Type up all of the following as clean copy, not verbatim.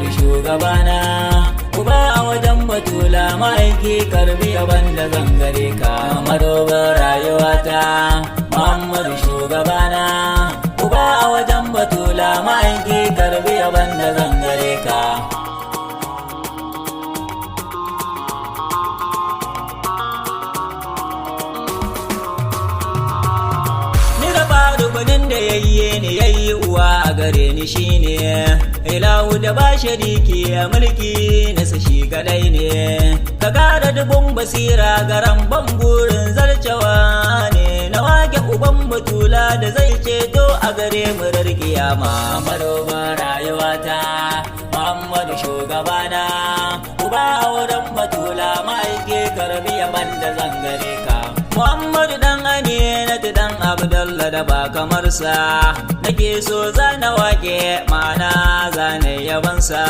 Muhammadu shugabana, uba a wajen batula ma'aiki karbi yaban da zangare ka. Madubin rayuwata Muhammadu shugabana, uba a wajen batula ma'aiki karbi yaban da zangare ka. Gwanin da yayye ne yayi uwa a gare ni shine ilahu da ba shariki a mulki nasa shi kadai ne. Ka kara dubun basira garan ban burin zarcewa ne, na wake uban batula da zai ceto a gare mu rar kiyama. Madubin rayuwata Muhammadu shugabana, uba a wurin batula ma'aiki karbi yaban da zangare ka. Muhammadu dan Aminatu dan Abdullah da ba kamar sa, nake so zana wake ma'ana zane yabansa.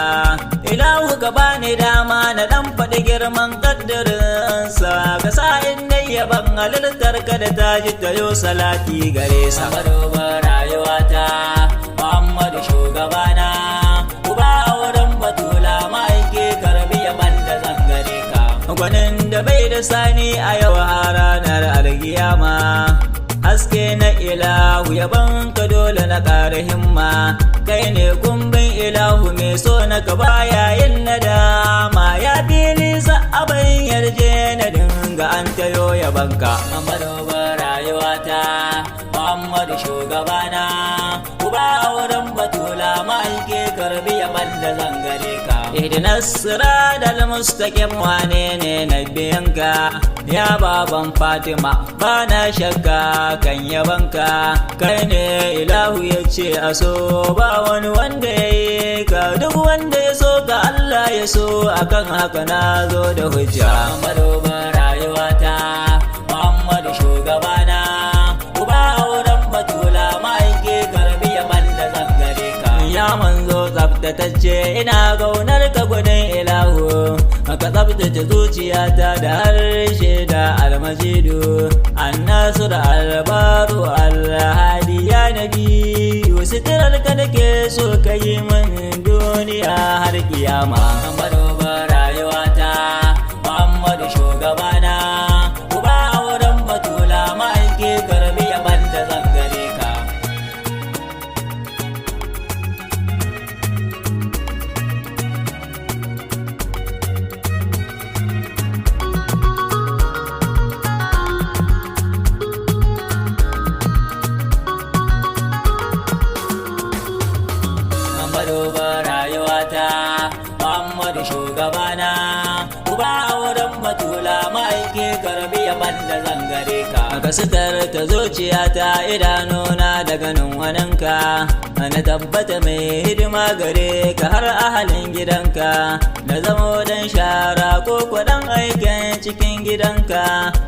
Ilahu ka bani dama na dan faɗi girman kaddarinsa, ka sa in dai yaban halittar ka da taji tayo salati gare sa. Madubin rayuwata Muhammadu shugabana, uba a wurin batula ma'aiki karbi yaban da zangare ka. Gwanin da bai da sani a yau har ranar alkiyama, haske na ilahu yaban ka dole na ƙara himma. Kai ne kumbin ilahu mai so na ka baya yin nadama, ya fili abin yarje na dinga an tayo yabanka. Madubin rayuwata Muhammadu shugabana, uba a wurin batula ma'aiki karbi yaban da zangare ka. Ihdinas siratal mustaqim, wane ne na biyanka ya baban Fatima, bana shakka kan yabanka. Kai ne ilahu ya ce a so ba wani wanda ya yi ka, duk wanda ya so ka Allah ya so, akan haka na zo da hujja. Madubin rayuwata Muhammadu shugabana, uba a wurin batula ma'aiki karbi yaban da zangare ka. Ya manzo tsaftatacce ina gaunar ka gudun ilahu, ka tsaftace zuciyata da harshe da almajidu. Annasur albaru alhadi ya nabi, sitirar ka nake so ka yi min duniya har kiyama. Madubin rayuwata Muhammadu shugabana, uba a wurin batula ma'aiki karbi yaban da zangare ka. Madubin rayuwata Muhammadu shugabana, uba a wurin batula ma'aiki karbi yaban da zangare ka. Ka sitar ta zuciyata idanuna da ganin waninka, na tabbata mai hidima gare ka har ahalin gidanka, na zamo dan shara ko kwadan aikin cikin gidanka,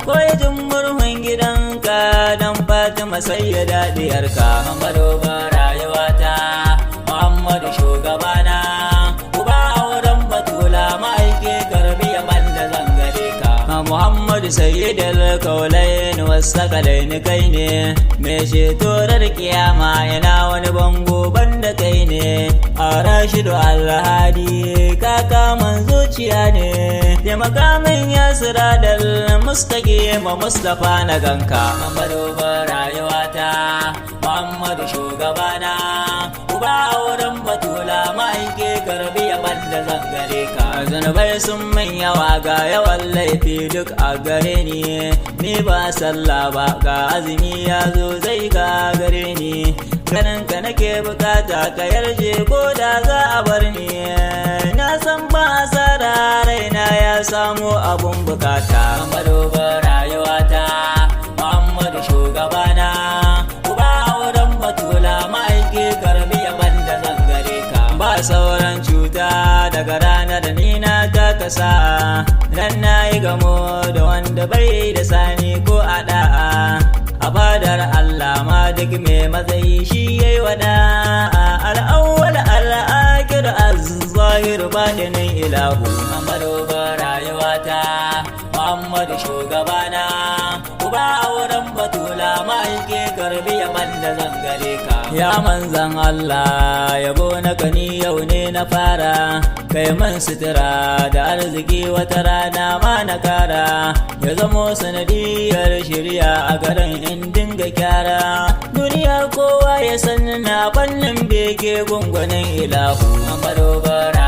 ko yajin murhun gidanka dan Fatima sai ya daɗiyarka. Madubin rayuwata Muhammadu shugabana, uba a wurin batula ma'aiki karbi yaban da zangare ka. Muhammadu sayyidul kaulain wasaqalain, kai ne mai shetorar kiyama, yana wani bango banda kai ne. A rashidu alhadi kaka man zuciya ne, taimaka min ya siradal mustaqim Mustafa na ganka. Madubin rayuwata Muhammadu shugabana, uba a wurin batula ma'aiki karbi yaban da zangare ka. Zunubai sun min yawa ga yawan laifi duk a gare ni ba sallah ba, ga azumi ya zo zai gagare ni. Ganin ka nake bukata ka yarje ko da za a bar ni, na san ba asara raina ya samo abun bukata. Madubin rayuwata Muhammadu shugabana, uba a wurin batula ma'aiki karbi yaban da zangare ka. Ba sauran cuta daga ranar ni na takasa, ran na yi gamo da wanda bai da sani ko a da'a. A fadar Allah ma duk mai matsayi shi yayi wada, al'awwal al'akir az-zahir batinin ilahu. Madubin rayuwata Muhammadu shugabana, uba a wurin batula ma'aiki karbi yaban da zangare ka. Ya manzan Allah yabo na kani yau ne na na fara, kai man sutura da arziki wata rana ma na kara, ya zamo sanadiyar shirya a garin in dinga kyara. Duniya kowa ya san na fannin bege gungunin ilahu. Madubin